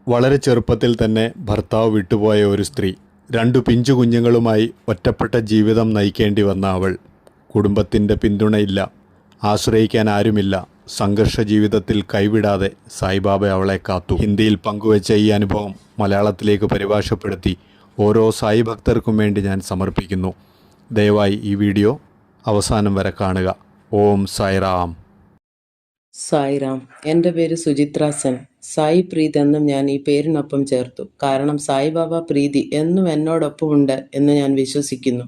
വളരെ ചെറുപ്പത്തിൽ തന്നെ ഭർത്താവ് വിട്ടുപോയ ഒരു സ്ത്രീ, 2 പിഞ്ചു കുഞ്ഞുങ്ങളുമായി ഒറ്റപ്പെട്ട ജീവിതം നയിക്കേണ്ടി വന്ന അവൾ. കുടുംബത്തിൻ്റെ പിന്തുണയില്ല, ആശ്രയിക്കാൻ ആരുമില്ല. സംഘർഷ ജീവിതത്തിൽ കൈവിടാതെ സായിബാബ അവളെ കാത്തു. ഹിന്ദിയിൽ പങ്കുവച്ച ഈ അനുഭവം മലയാളത്തിലേക്ക് പരിഭാഷപ്പെടുത്തി ഓരോ സായി ഭക്തർക്കും വേണ്ടി ഞാൻ സമർപ്പിക്കുന്നു. ദയവായി ഈ വീഡിയോ അവസാനം വരെ കാണുക. ഓം സായിറാം. സായിറാം. എൻ്റെ പേര് സുചിത്ര സെൻ. സായി പ്രീത് എന്നും ഞാൻ ഈ പേരിനൊപ്പം ചേർത്തു. കാരണം സായിബാബ പ്രീതി എന്നും എന്നോടൊപ്പമുണ്ട് എന്ന് ഞാൻ വിശ്വസിക്കുന്നു.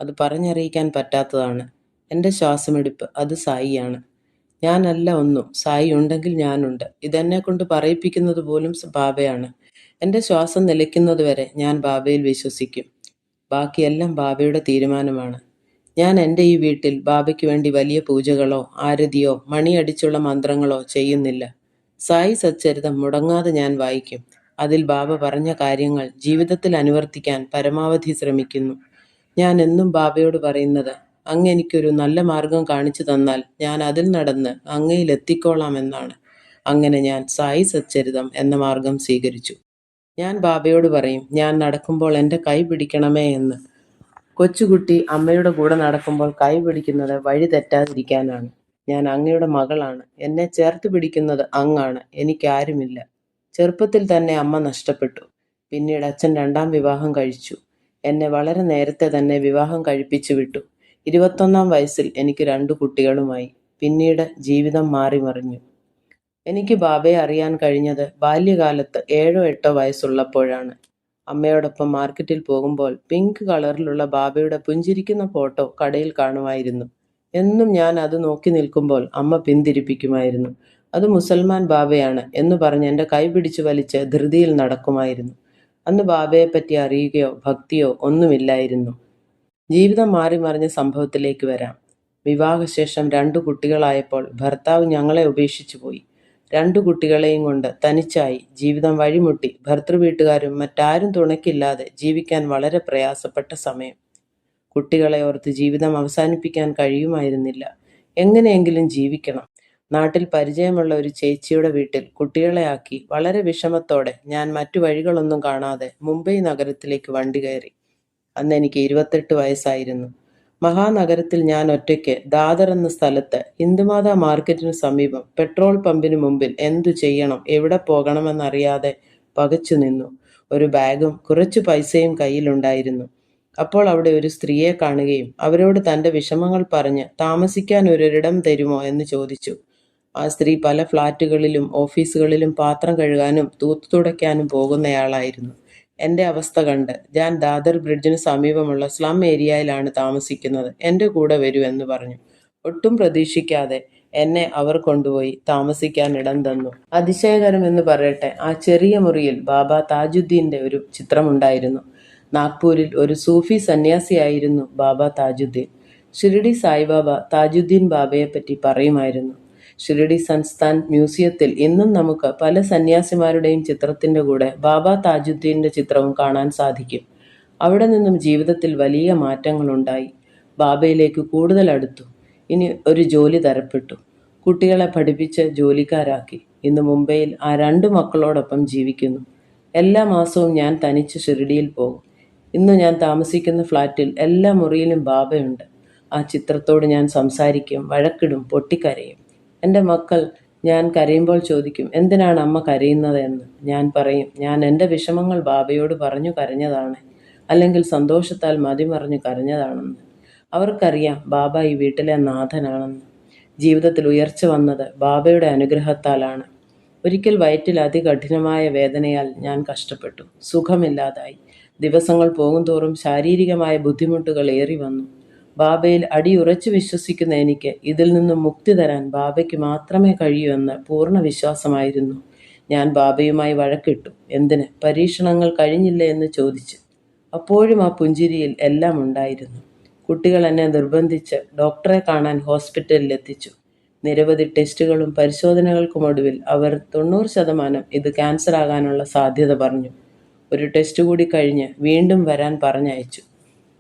അത് പറഞ്ഞറിയിക്കാൻ പറ്റാത്തതാണ്. എൻ്റെ ശ്വാസമെടുപ്പ് അത് സായിയാണ്. ഞാനല്ല ഒന്നും, സായി ഉണ്ടെങ്കിൽ ഞാനുണ്ട്. ഇതെന്നെക്കൊണ്ട് പറയിപ്പിക്കുന്നത് പോലും ബാബയാണ്. എൻ്റെ ശ്വാസം നിലയ്ക്കുന്നതുവരെ ഞാൻ ബാബയിൽ വിശ്വസിക്കും. ബാക്കിയെല്ലാം ബാബയുടെ തീരുമാനമാണ്. ഞാൻ എൻ്റെ ഈ വീട്ടിൽ ബാബയ്ക്ക് വേണ്ടി വലിയ പൂജകളോ ആരതിയോ മണിയടിച്ചുള്ള മന്ത്രങ്ങളോ ചെയ്യുന്നില്ല. സായി സച്ചരിതം മുടങ്ങാതെ ഞാൻ വായിക്കും. അതിൽ ബാബ പറഞ്ഞ കാര്യങ്ങൾ ജീവിതത്തിൽ അനുവർത്തിക്കാൻ പരമാവധി ശ്രമിക്കുന്നു. ഞാൻ എന്നും ബാബയോട് പറയുന്നത്, അങ്ങ് എനിക്കൊരു നല്ല മാർഗം കാണിച്ചു തന്നാൽ ഞാൻ അതിൽ നടന്ന് അങ്ങയിലെത്തിക്കോളാം എന്നാണ്. അങ്ങനെ ഞാൻ സായി സച്ചരിതം എന്ന മാർഗം സ്വീകരിച്ചു. ഞാൻ ബാബയോട് പറയും, ഞാൻ നടക്കുമ്പോൾ എൻ്റെ കൈ പിടിക്കണമേ എന്ന്. കൊച്ചുകുട്ടി അമ്മയുടെ കൂടെ നടക്കുമ്പോൾ കൈ പിടിക്കുന്നത് വഴി തെറ്റാതിരിക്കാനാണ്. ഞാൻ അങ്ങയുടെ മകളാണ്. എന്നെ ചേർത്ത് പിടിക്കുന്നത് അങ്ങാണ്. എനിക്കാരുമില്ല. ചെറുപ്പത്തിൽ തന്നെ അമ്മ നഷ്ടപ്പെട്ടു. പിന്നീട് അച്ഛൻ 2ാം വിവാഹം കഴിച്ചു. എന്നെ വളരെ നേരത്തെ തന്നെ വിവാഹം കഴിപ്പിച്ചു വിട്ടു. 21ാം വയസ്സിൽ എനിക്ക് 2 കുട്ടികളുമായി. പിന്നീട് ജീവിതം മാറിമറിഞ്ഞു. എനിക്ക് ബാബയെ അറിയാൻ കഴിഞ്ഞത് ബാല്യകാലത്ത് 7ഓ 8ഓ വയസ്സുള്ളപ്പോഴാണ്. അമ്മയോടൊപ്പം മാർക്കറ്റിൽ പോകുമ്പോൾ പിങ്ക് കളറിലുള്ള ബാബയുടെ പുഞ്ചിരിക്കുന്ന ഫോട്ടോ കടയിൽ കാണുമായിരുന്നു. എന്നും ഞാൻ അത് നോക്കി നിൽക്കുമ്പോൾ അമ്മ പിന്തിരിപ്പിക്കുമായിരുന്നു. അത് മുസൽമാൻ ബാബയാണ് എന്ന് പറഞ്ഞ് എൻ്റെ കൈ പിടിച്ചു വലിച്ച് ധൃതിയിൽ നടക്കുമായിരുന്നു. അന്ന് ബാബയെപ്പറ്റി അറിയുകയോ ഭക്തിയോ ഒന്നുമില്ലായിരുന്നു. ജീവിതം മാറി മറിഞ്ഞ സംഭവത്തിലേക്ക് വരാം. വിവാഹശേഷം 2 കുട്ടികളായപ്പോൾ ഭർത്താവ് ഞങ്ങളെ ഉപേക്ഷിച്ചു പോയി. 2 കുട്ടികളെയും കൊണ്ട് തനിച്ചായി. ജീവിതം വഴിമുട്ടി. ഭർതൃവീട്ടുകാരും മറ്റാരും തുണയ്ക്കില്ലാതെ ജീവിക്കാൻ വളരെ പ്രയാസപ്പെട്ട സമയം. കുട്ടികളെ ഓർത്ത് ജീവിതം അവസാനിപ്പിക്കാൻ കഴിയുമായിരുന്നില്ല. എങ്ങനെയെങ്കിലും ജീവിക്കണം. നാട്ടിൽ പരിചയമുള്ള ഒരു ചേച്ചിയുടെ വീട്ടിൽ കുട്ടികളെ ആക്കി വളരെ വിഷമത്തോടെ ഞാൻ മറ്റു വഴികളൊന്നും കാണാതെ മുംബൈ നഗരത്തിലേക്ക് വണ്ടി കയറി. അന്ന് എനിക്ക് 28 വയസ്സായിരുന്നു. മഹാനഗരത്തിൽ ഞാൻ ഒറ്റയ്ക്ക് ദാദർ എന്ന സ്ഥലത്ത് ഹിന്ദുമാതാ മാർക്കറ്റിന് സമീപം പെട്രോൾ പമ്പിന് മുമ്പിൽ എന്തു ചെയ്യണം, എവിടെ പോകണമെന്നറിയാതെ പകച്ചു നിന്നു. ഒരു ബാഗും കുറച്ചു പൈസയും കയ്യിലുണ്ടായിരുന്നു. അപ്പോൾ അവിടെ ഒരു സ്ത്രീയെ കാണുകയും അവരോട് തൻ്റെ വിഷമങ്ങൾ പറഞ്ഞ് താമസിക്കാൻ ഒരിടം തരുമോ എന്ന് ചോദിച്ചു. ആ സ്ത്രീ പല ഫ്ലാറ്റുകളിലും ഓഫീസുകളിലും പാത്രം കഴുകാനും തൂത്തു തുടയ്ക്കാനും പോകുന്നയാളായിരുന്നു. എൻ്റെ അവസ്ഥ കണ്ട്, ഞാൻ ദാദർ ബ്രിഡ്ജിന് സമീപമുള്ള സ്ലം ഏരിയയിലാണ് താമസിക്കുന്നത്, എൻ്റെ കൂടെ വരൂ എന്ന് പറഞ്ഞു. ഒട്ടും പ്രതീക്ഷിക്കാതെ എന്നെ അവർ കൊണ്ടുപോയി താമസിക്കാൻ ഇടം തന്നു. അതിശയകരം എന്ന് പറയട്ടെ, ആ ചെറിയ മുറിയിൽ ബാബ താജുദ്ദീൻ്റെ ഒരു ചിത്രമുണ്ടായിരുന്നു. നാഗ്പൂരിൽ ഒരു സൂഫി സന്യാസിയായിരുന്നു ബാബ താജുദ്ദീൻ. ഷിർഡി സായിബാബ താജുദ്ദീൻ ബാബയെപ്പറ്റി പറയുമായിരുന്നു. ഷിർഡി സംസ്ഥാൻ മ്യൂസിയത്തിൽ ഇന്നും നമുക്ക് പല സന്യാസിമാരുടെയും ചിത്രത്തിൻ്റെ കൂടെ ബാബ താജുദ്ദീൻ്റെ ചിത്രവും കാണാൻ സാധിക്കും. അവിടെ നിന്നും ജീവിതത്തിൽ വലിയ മാറ്റങ്ങളുണ്ടായി. ബാബയിലേക്ക് കൂടുതൽ അടുത്തു. ഇനി ഒരു ജോലി തരപ്പെട്ടു. കുട്ടികളെ പഠിപ്പിച്ച് ജോലിക്കാരാക്കി. ഇന്ന് മുംബൈയിൽ ആ 2 മക്കളോടൊപ്പം ജീവിക്കുന്നു. എല്ലാ മാസവും ഞാൻ തനിച്ച് ഷിർഡിയിൽ പോകും. ഇന്ന് ഞാൻ താമസിക്കുന്ന ഫ്ലാറ്റിൽ എല്ലാ മുറിയിലും ബാബയുണ്ട്. ആ ചിത്രത്തോട് ഞാൻ സംസാരിക്കും, വഴക്കിടും, പൊട്ടിക്കരയും. എൻ്റെ മക്കൾ ഞാൻ കരയുമ്പോൾ ചോദിക്കും, എന്തിനാണ് അമ്മ കരയുന്നത് എന്ന്. ഞാൻ പറയും, ഞാൻ എൻ്റെ വിഷമങ്ങൾ ബാബയോട് പറഞ്ഞു കരഞ്ഞതാണ്, അല്ലെങ്കിൽ സന്തോഷത്താൽ മതിമറിഞ്ഞു കരഞ്ഞതാണെന്ന്. അവർക്കറിയാം ബാബ ഈ വീട്ടിലെ നാഥനാണെന്ന്. ജീവിതത്തിൽ ഉയർച്ച വന്നത് ബാബയുടെ അനുഗ്രഹത്താലാണ്. ഒരിക്കൽ വയറ്റിൽ അതികഠിനമായ വേദനയാൽ ഞാൻ കഷ്ടപ്പെട്ടു. സുഖമില്ലാതായി. ദിവസങ്ങൾ പോകുന്തോറും ശാരീരികമായ ബുദ്ധിമുട്ടുകൾ ഏറി വന്നു. ബാബയിൽ അടിയുറച്ചു വിശ്വസിക്കുന്ന എനിക്ക് ഇതിൽ നിന്നും മുക്തി തരാൻ ബാബയ്ക്ക് മാത്രമേ കഴിയൂ എന്ന് പൂർണ്ണ വിശ്വാസമായിരുന്നു. ഞാൻ ബാബയുമായി വഴക്കിട്ടു. എന്തിന്? പരീക്ഷണങ്ങൾ കഴിഞ്ഞില്ലേ എന്ന് ചോദിച്ച്. അപ്പോഴും ആ പുഞ്ചിരിയിൽ എല്ലാം ഉണ്ടായിരുന്നു. കുട്ടികൾ എന്നെ നിർബന്ധിച്ച് ഡോക്ടറെ കാണാൻ ഹോസ്പിറ്റലിൽ എത്തിച്ചു. നിരവധി ടെസ്റ്റുകളും പരിശോധനകൾക്കുമൊടുവിൽ അവർ 90% ഇത് ക്യാൻസർ ആകാനുള്ള സാധ്യത പറഞ്ഞു. ഒരു ടെസ്റ്റ് കൂടി കഴിഞ്ഞ് വീണ്ടും വരാൻ പറഞ്ഞയച്ചു.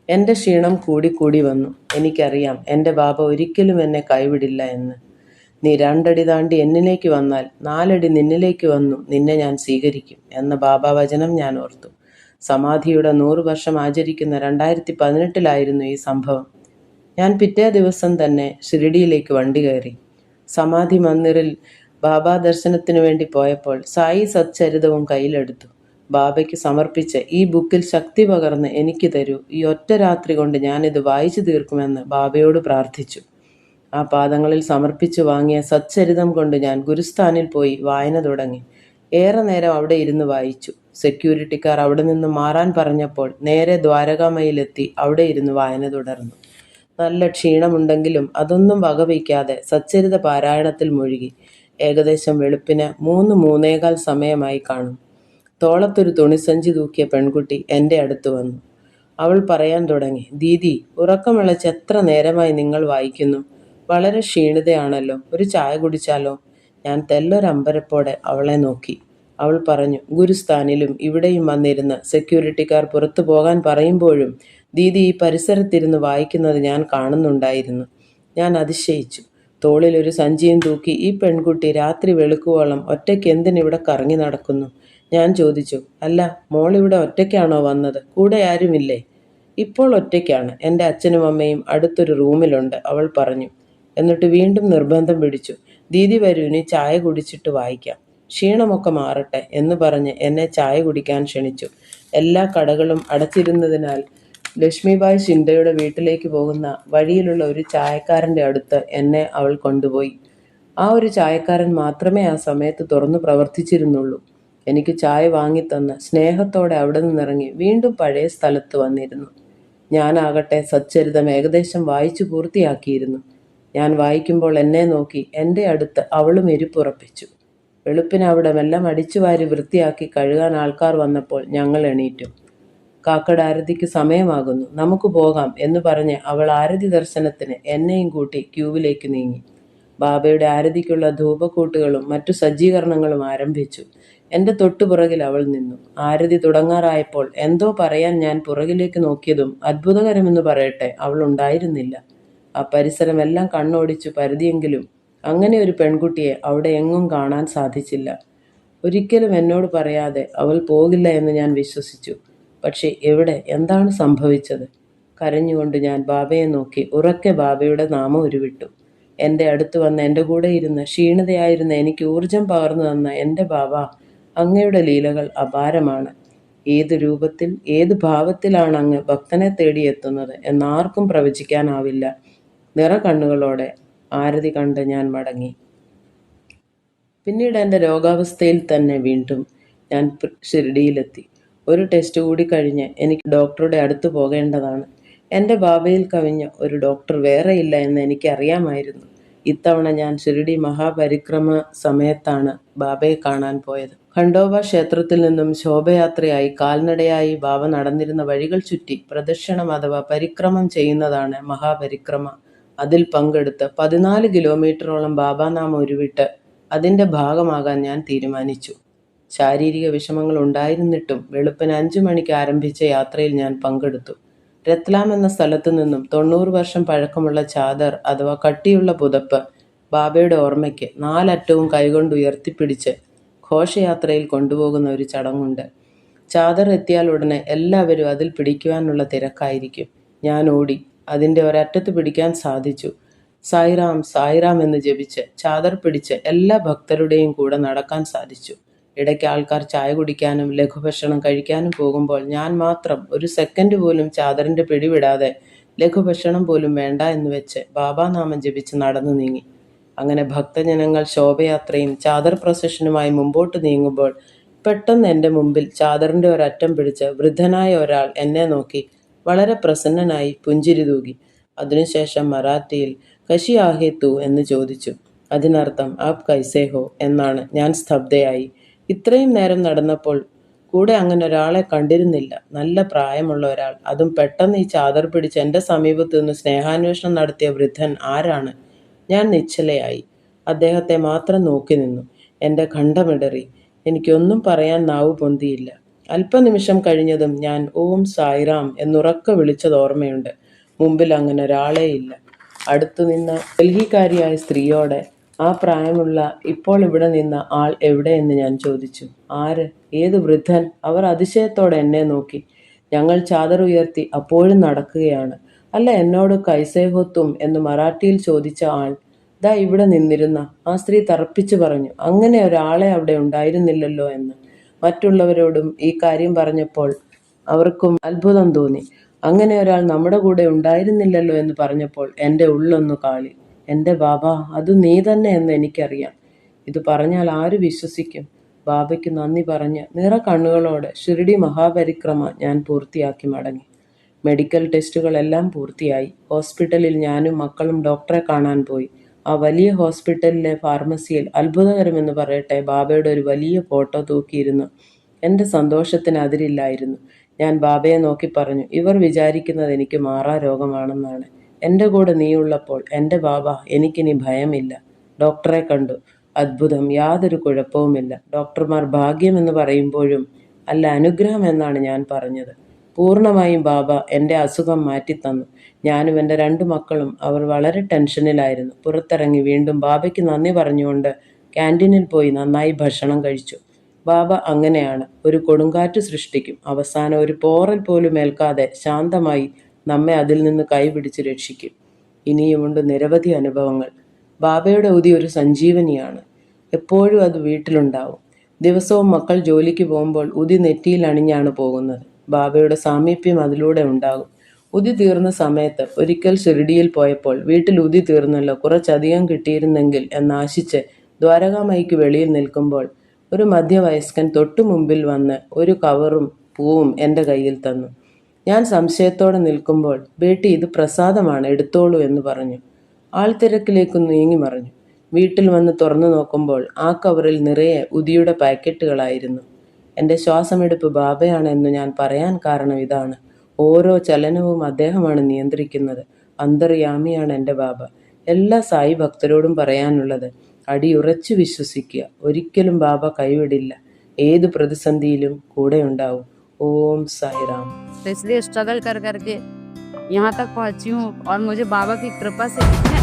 എൻ്റെ ക്ഷീണം കൂടി വന്നു. എനിക്കറിയാം എൻ്റെ ബാബ ഒരിക്കലും എന്നെ കൈവിടില്ല എന്ന്. നീ 2 അടി താണ്ടി എന്നിലേക്ക് വന്നാൽ 4 അടി നിന്നിലേക്ക് വന്നു നിന്നെ ഞാൻ സ്വീകരിക്കും എന്ന ബാബാ വചനം ഞാൻ ഓർത്തു. സമാധിയുടെ 100 വർഷം ആചരിക്കുന്ന 2018 ഈ സംഭവം. ഞാൻ പിറ്റേ ദിവസം തന്നെ ഷിരിഡിയിലേക്ക് വണ്ടി കയറി. സമാധി മന്ദിറിൽ ബാബാ ദർശനത്തിനു വേണ്ടി പോയപ്പോൾ സായി സച്ചരിതവും കയ്യിലെടുത്തു. ബാബയ്ക്ക് സമർപ്പിച്ച് ഈ ബുക്കിൽ ശക്തി പകർന്ന് എനിക്ക് തരൂ, ഈ ഒറ്റ രാത്രി കൊണ്ട് ഞാനിത് വായിച്ചു തീർക്കുമെന്ന് ബാബയോട് പ്രാർത്ഥിച്ചു. ആ പാദങ്ങളിൽ സമർപ്പിച്ചു വാങ്ങിയ സച്ചരിതം കൊണ്ട് ഞാൻ ഗുരുസ്ഥാനിൽ പോയി വായന തുടങ്ങി. ഏറെ നേരം അവിടെ ഇരുന്ന് വായിച്ചു. സെക്യൂരിറ്റിക്കാർ അവിടെ നിന്ന് മാറാൻ പറഞ്ഞപ്പോൾ നേരെ ദ്വാരകാമയിലെത്തി അവിടെ ഇരുന്ന് വായന തുടർന്നു. നല്ല ക്ഷീണമുണ്ടെങ്കിലും അതൊന്നും വകവയ്ക്കാതെ സച്ചരിത പാരായണത്തിൽ മുഴുകി. ഏകദേശം വെളുപ്പിന് 3-3:15 സമയമായി കാണും. തോളത്തൊരു തുണിസഞ്ചി തൂക്കിയ പെൺകുട്ടി എൻ്റെ അടുത്ത് വന്നു. അവൾ പറയാൻ തുടങ്ങി, ദീദി, ഉറക്കമിളച്ച് എത്ര നേരമായി നിങ്ങൾ വായിക്കുന്നു? വളരെ ക്ഷീണിതയാണല്ലോ, ഒരു ചായ കുടിച്ചാലോ? ഞാൻ തെല്ലൊരമ്പരപ്പോടെ അവളെ നോക്കി. അവൾ പറഞ്ഞു, ഗുരുസ്ഥാനിലും ഇവിടെയും വന്നിരുന്ന് സെക്യൂരിറ്റിക്കാർ പുറത്തു പോകാൻ പറയുമ്പോഴും ദീദി ഈ പരിസരത്തിരുന്ന് വായിക്കുന്നത് ഞാൻ കാണുന്നുണ്ടായിരുന്നു. ഞാൻ അതിശയിച്ചു. തോളിലൊരു സഞ്ചിയും തൂക്കി ഈ പെൺകുട്ടി രാത്രി വെളുക്കുവോളം ഒറ്റയ്ക്ക് എന്തിനിവിടെ കറങ്ങി നടക്കുന്നു? ഞാൻ ചോദിച്ചു, അല്ല, മോളിവിടെ ഒറ്റയ്ക്കാണോ വന്നത്? കൂടെ ആരുമില്ലേ? ഇപ്പോൾ ഒറ്റയ്ക്കാണ്. എൻ്റെ അച്ഛനും അമ്മയും അടുത്തൊരു റൂമിലുണ്ട്, അവൾ പറഞ്ഞു. എന്നിട്ട് വീണ്ടും നിർബന്ധം പിടിച്ചു, ദീദി വരൂ, ഇനി ചായ കുടിച്ചിട്ട് വായിക്കാം, ക്ഷീണമൊക്കെ മാറട്ടെ എന്ന് പറഞ്ഞ് എന്നെ ചായ കുടിക്കാൻ ക്ഷണിച്ചു. എല്ലാ കടകളും അടച്ചിരുന്നതിനാൽ ലക്ഷ്മിബായ് ഷിൻഡയുടെ വീട്ടിലേക്ക് പോകുന്ന വഴിയിലുള്ള ഒരു ചായക്കാരൻ്റെ അടുത്ത് എന്നെ അവൾ കൊണ്ടുപോയി. ആ ഒരു ചായക്കാരൻ മാത്രമേ ആ സമയത്ത് തുറന്നു പ്രവർത്തിച്ചിരുന്നുള്ളൂ. എനിക്ക് ചായ വാങ്ങിത്തന്ന് സ്നേഹത്തോടെ അവിടെ നിന്നിറങ്ങി വീണ്ടും പഴയ സ്ഥലത്ത് വന്നിരുന്നു. ഞാനാകട്ടെ സച്ചരിതം ഏകദേശം വായിച്ചു പൂർത്തിയാക്കിയിരുന്നു. ഞാൻ വായിക്കുമ്പോൾ എന്നെ നോക്കി എൻ്റെ അടുത്ത് അവളും ഇരിപ്പുറപ്പിച്ചു. വെളുപ്പിന് അവിടെ മെല്ലെ അടിച്ചു വാരി വൃത്തിയാക്കി കഴുകാൻ ആൾക്കാർ വന്നപ്പോൾ ഞങ്ങൾ എണീറ്റു. കാക്കയുടെ ആരതിക്ക് സമയമാകുന്നു, നമുക്ക് പോകാം എന്ന് പറഞ്ഞ് അവൾ ആരതി ദർശനത്തിന് എന്നെയും കൂട്ടി ക്യൂവിലേക്ക് നീങ്ങി. ബാബയുടെ ആരതിക്കുള്ള ധൂപക്കൂട്ടുകളും മറ്റു സജ്ജീകരണങ്ങളും ആരംഭിച്ചു. എൻ്റെ തൊട്ടുപുറകിൽ അവൾ നിന്നു. ആരതി തുടങ്ങാറായപ്പോൾ എന്തോ പറയാൻ ഞാൻ പുറകിലേക്ക് നോക്കിയതും അത്ഭുതകരമെന്ന് പറയട്ടെ, അവൾ ഉണ്ടായിരുന്നില്ല. ആ പരിസരമെല്ലാം കണ്ണോടിച്ചു പരതിയെങ്കിലും അങ്ങനെ ഒരു പെൺകുട്ടിയെ അവിടെ എങ്ങും കാണാൻ സാധിച്ചില്ല. ഒരിക്കലും എന്നോട് പറയാതെ അവൾ പോകില്ല എന്ന് ഞാൻ വിശ്വസിച്ചു. പക്ഷേ എവിടെ, എന്താണ് സംഭവിച്ചത്? കരഞ്ഞുകൊണ്ട് ഞാൻ ബാബയെ നോക്കി ഉറക്കെ ബാബയുടെ നാമം ഉരുവിട്ടു. എൻ്റെ അടുത്ത് വന്ന് എൻ്റെ കൂടെ ഇരുന്ന് ക്ഷീണിതയായിരുന്ന എനിക്ക് ഊർജം പകർന്നു തന്ന എൻ്റെ ബാബ, അങ്ങയുടെ ലീലകൾ അപാരമാണ്. ഏത് രൂപത്തിൽ, ഏത് ഭാവത്തിലാണ് അങ്ങ് ഭക്തനെ തേടിയെത്തുന്നത് എന്നാർക്കും പ്രവചിക്കാനാവില്ല. നിറകണ്ണുകളോടെ ആരതി കണ്ട് ഞാൻ മടങ്ങി. പിന്നീട് എൻ്റെ രോഗാവസ്ഥയിൽ തന്നെ വീണ്ടും ഞാൻ ഷിർഡിയിലെത്തി. ഒരു ടെസ്റ്റ് കൂടി കഴിഞ്ഞ് എനിക്ക് ഡോക്ടറുടെ അടുത്ത് പോകേണ്ടതാണ്. എൻ്റെ ബാബയിൽ കവിഞ്ഞ ഒരു ഡോക്ടർ വേറെയില്ല എന്ന് എനിക്കറിയാമായിരുന്നു. ഇത്തവണ ഞാൻ ഷിർഡി മഹാപരിക്രമ സമയത്താണ് ബാബയെ കാണാൻ പോയത്. ഖണ്ഡോബ ക്ഷേത്രത്തിൽ നിന്നും ശോഭയാത്രയായി കാൽനടയായി ബാബ നടന്നിരുന്ന വഴികൾ ചുറ്റി പ്രദക്ഷിണം അഥവാ പരിക്രമം ചെയ്യുന്നതാണ് മഹാപരിക്രമ. അതിൽ പങ്കെടുത്ത് 14 കിലോമീറ്ററോളം ബാബാനാമം ഉരുവിട്ട് അതിൻ്റെ ഭാഗമാകാൻ ഞാൻ തീരുമാനിച്ചു. ശാരീരിക വിഷമങ്ങൾ ഉണ്ടായിരുന്നിട്ടും വെളുപ്പിന് 5 മണിക്ക് ആരംഭിച്ച യാത്രയിൽ ഞാൻ പങ്കെടുത്തു. രത്ലാം എന്ന സ്ഥലത്തു നിന്നും 90 വർഷം പഴക്കമുള്ള ചാദർ അഥവാ കട്ടിയുള്ള പുതപ്പ് ബാബയുടെ ഓർമ്മയ്ക്ക് 4 അറ്റവും കൈകൊണ്ട് ഉയർത്തിപ്പിടിച്ച് ഘോഷയാത്രയിൽ കൊണ്ടുപോകുന്ന ഒരു ചടങ്ങുണ്ട്. ചാദർ എത്തിയാൽ ഉടനെ എല്ലാവരും അതിൽ പിടിക്കുവാനുള്ള തിരക്കായിരിക്കും. ഞാൻ ഓടി അതിൻ്റെ ഒരറ്റത്ത് പിടിക്കാൻ സാധിച്ചു. സായിറാം സായിറാം എന്ന് ജപിച്ച് ചാദർ പിടിച്ച് എല്ലാ ഭക്തരുടെയും കൂടെ നടക്കാൻ സാധിച്ചു. ഇടയ്ക്ക് ആൾക്കാർ ചായ കുടിക്കാനും ലഘുഭക്ഷണം കഴിക്കാനും പോകുമ്പോൾ ഞാൻ മാത്രം ഒരു സെക്കൻഡ് പോലും ചാദറിൻ്റെ പിടിവിടാതെ ലഘുഭക്ഷണം പോലും വേണ്ട എന്ന് വെച്ച് ബാബാനാമം ജപിച്ച് നടന്നു നീങ്ങി. അങ്ങനെ ഭക്തജനങ്ങൾ ശോഭയാത്രയും ചാദർ പ്രൊസഷനുമായി മുമ്പോട്ട് നീങ്ങുമ്പോൾ പെട്ടെന്ന് എൻ്റെ മുമ്പിൽ ചാദറിൻ്റെ ഒരറ്റം പിടിച്ച് വൃദ്ധനായ ഒരാൾ എന്നെ നോക്കി വളരെ പ്രസന്നനായി പുഞ്ചിരി തൂകി. അതിനുശേഷം മറാഠിയിൽ കശി ആഹേ തൂ എന്ന് ചോദിച്ചു. അതിനർത്ഥം ആപ് കൈസേ ഹോ എന്നാണ്. ഞാൻ സ്തബ്ധയായി. ഇത്രയും നേരം നടന്നപ്പോൾ കൂടെ അങ്ങനെ ഒരാളെ കണ്ടിരുന്നില്ല. നല്ല പ്രായമുള്ള ഒരാൾ, അതും പെട്ടെന്ന് ഈ ചാദർ പിടിച്ച് എൻ്റെ സമീപത്ത് നിന്ന് സ്നേഹാന്വേഷണം നടത്തിയ വൃദ്ധൻ ആരാണ്? ഞാൻ നിശ്ചലയായി. അദ്ദേഹത്തെ മാത്രം നോക്കി നിന്നു. എൻ്റെ കണ്ഠമിടറി. എനിക്കൊന്നും പറയാൻ നാവ് പൊന്തിയില്ല. അല്പനിമിഷം കഴിഞ്ഞതും ഞാൻ ഓം സായിറാം എന്നുറക്കെ വിളിച്ചത് ഓർമ്മയുണ്ട്. മുമ്പിൽ അങ്ങനെ ഒരാളേ ഇല്ല. അടുത്തു നിന്ന ഡൽഹിക്കാരിയായ സ്ത്രീയോടെ ആ പ്രായമുള്ള ഇപ്പോൾ ഇവിടെ നിന്ന ആൾ എവിടെയെന്ന് ഞാൻ ചോദിച്ചു. ആര്? ഏത് വൃദ്ധൻ? അവർ അതിശയത്തോടെ എന്നെ നോക്കി. ഞങ്ങൾ ചാദർ ഉയർത്തി അപ്പോഴും നടക്കുകയാണ്. അല്ല, എന്നോട് കൈസേ ഹോ തും എന്ന് മറാഠിയിൽ ചോദിച്ച ആൾ ദാ ഇവിടെ നിന്നിരുന്ന ആ സ്ത്രീ തറപ്പിച്ചു പറഞ്ഞു, അങ്ങനെ ഒരാളെ അവിടെ ഉണ്ടായിരുന്നില്ലല്ലോ എന്ന്. മറ്റുള്ളവരോടും ഈ കാര്യം പറഞ്ഞപ്പോൾ അവർക്കും അത്ഭുതം തോന്നി. അങ്ങനെ ഒരാൾ നമ്മുടെ കൂടെ ഉണ്ടായിരുന്നില്ലല്ലോ എന്ന് പറഞ്ഞപ്പോൾ എൻ്റെ ഉള്ളൊന്നു കാളി. എൻ്റെ ബാബ, അത് നീ തന്നെ എന്ന് എനിക്കറിയാം. ഇത് പറഞ്ഞാൽ ആര് വിശ്വസിക്കും? ബാബയ്ക്ക് നന്ദി പറഞ്ഞ് നിറ കണ്ണുകളോടെ ഷിർഡി മഹാപരിക്രമ ഞാൻ പൂർത്തിയാക്കി മടങ്ങി. മെഡിക്കൽ ടെസ്റ്റുകളെല്ലാം പൂർത്തിയായി. ഹോസ്പിറ്റലിൽ ഞാനും മക്കളും ഡോക്ടറെ കാണാൻ പോയി. ആ വലിയ ഹോസ്പിറ്റലിലെ ഫാർമസിയിൽ അത്ഭുതകരമെന്ന് പറയട്ടെ, ബാബയുടെ ഒരു വലിയ ഫോട്ടോ തൂക്കിയിരുന്നു. എൻ്റെ സന്തോഷത്തിന് അതിരില്ലായിരുന്നു. ഞാൻ ബാബയെ നോക്കി പറഞ്ഞു, ഇവർ വിചാരിക്കുന്നത് എനിക്ക് മാറാ രോഗമാണെന്നാണ്. എൻ്റെ കൂടെ നീയുള്ളപ്പോൾ എൻ്റെ ബാബ, എനിക്കിനി ഭയമില്ല. ഡോക്ടറെ കണ്ടു. അത്ഭുതം, യാതൊരു കുഴപ്പവുമില്ല. ഡോക്ടർമാർ ഭാഗ്യമെന്ന് പറയുമ്പോഴും അല്ല, അനുഗ്രഹം എന്നാണ് ഞാൻ പറഞ്ഞത്. പൂർണ്ണമായും ബാബ എൻ്റെ അസുഖം മാറ്റിത്തന്നു. ഞാനും എൻ്റെ 2 മക്കളും അവർ വളരെ ടെൻഷനിലായിരുന്നു. പുറത്തിറങ്ങി വീണ്ടും ബാബയ്ക്ക് നന്ദി പറഞ്ഞുകൊണ്ട് ക്യാൻറ്റീനിൽ പോയി നന്നായി ഭക്ഷണം കഴിച്ചു. ബാബ അങ്ങനെയാണ്, ഒരു കൊടുങ്കാറ്റ് സൃഷ്ടിക്കും. അവസാനം ഒരു പോറൽ പോലും ഏൽക്കാതെ ശാന്തമായി നമ്മെ അതിൽ നിന്ന് കൈപിടിച്ച് രക്ഷിക്കും. ഇനിയുമുണ്ട് നിരവധി അനുഭവങ്ങൾ. ബാബയുടെ ഉതി ഒരു സഞ്ജീവനിയാണ്. എപ്പോഴും അത് വീട്ടിലുണ്ടാവും. ദിവസവും മക്കൾ ജോലിക്ക് പോകുമ്പോൾ ഉതി നെറ്റിയിൽ അണിഞ്ഞാണ് പോകുന്നത്. ബാബയുടെ സാമീപ്യം അതിലൂടെ ഉണ്ടാകും. ഉതി തീർന്ന സമയത്ത് ഒരിക്കൽ ഷിർഡിയിൽ പോയപ്പോൾ വീട്ടിൽ ഉതി തീർന്നല്ലോ, കുറച്ചധികം കിട്ടിയിരുന്നെങ്കിൽ എന്നാശിച്ച് ദ്വാരകാമയിക്ക് വെളിയിൽ നിൽക്കുമ്പോൾ ഒരു മധ്യവയസ്കൻ തൊട്ടു മുമ്പിൽ വന്ന് ഒരു കവറും പൂവും എൻ്റെ കയ്യിൽ തന്നു. ഞാൻ സംശയത്തോടെ നിൽക്കുമ്പോൾ, ബേട്ടി, ഇത് പ്രസാദമാണ്, എടുത്തോളൂ എന്ന് പറഞ്ഞു. ആൾത്തിരക്കിലേക്ക് നീങ്ങി മറിഞ്ഞു. വീട്ടിൽ വന്ന് തുറന്നു നോക്കുമ്പോൾ ആ കവറിൽ നിറയെ ഉതിയുടെ പാക്കറ്റുകളായിരുന്നു. എൻ്റെ ശ്വാസമെടുപ്പ് ബാബയാണ് എന്ന് ഞാൻ പറയാൻ കാരണം ഇതാണ്. ഓരോ ചലനവും അദ്ദേഹമാണ് നിയന്ത്രിക്കുന്നത്. അന്തർയാമിയാണ് എൻ്റെ ബാബ. എല്ലാ സായി ഭക്തരോടും പറയാനുള്ളത്, അടിയുറച്ചു വിശ്വസിക്കുക. ഒരിക്കലും ബാബ കൈവിടില്ല. ഏത് പ്രതിസന്ധിയിലും കൂടെ ഉണ്ടാവും. ഓം സായിറാം. तो इसलिए स्ट्रगल कर करके यहाँ तक पहुँची हूँ और मुझे बाबा की कृपा से इतने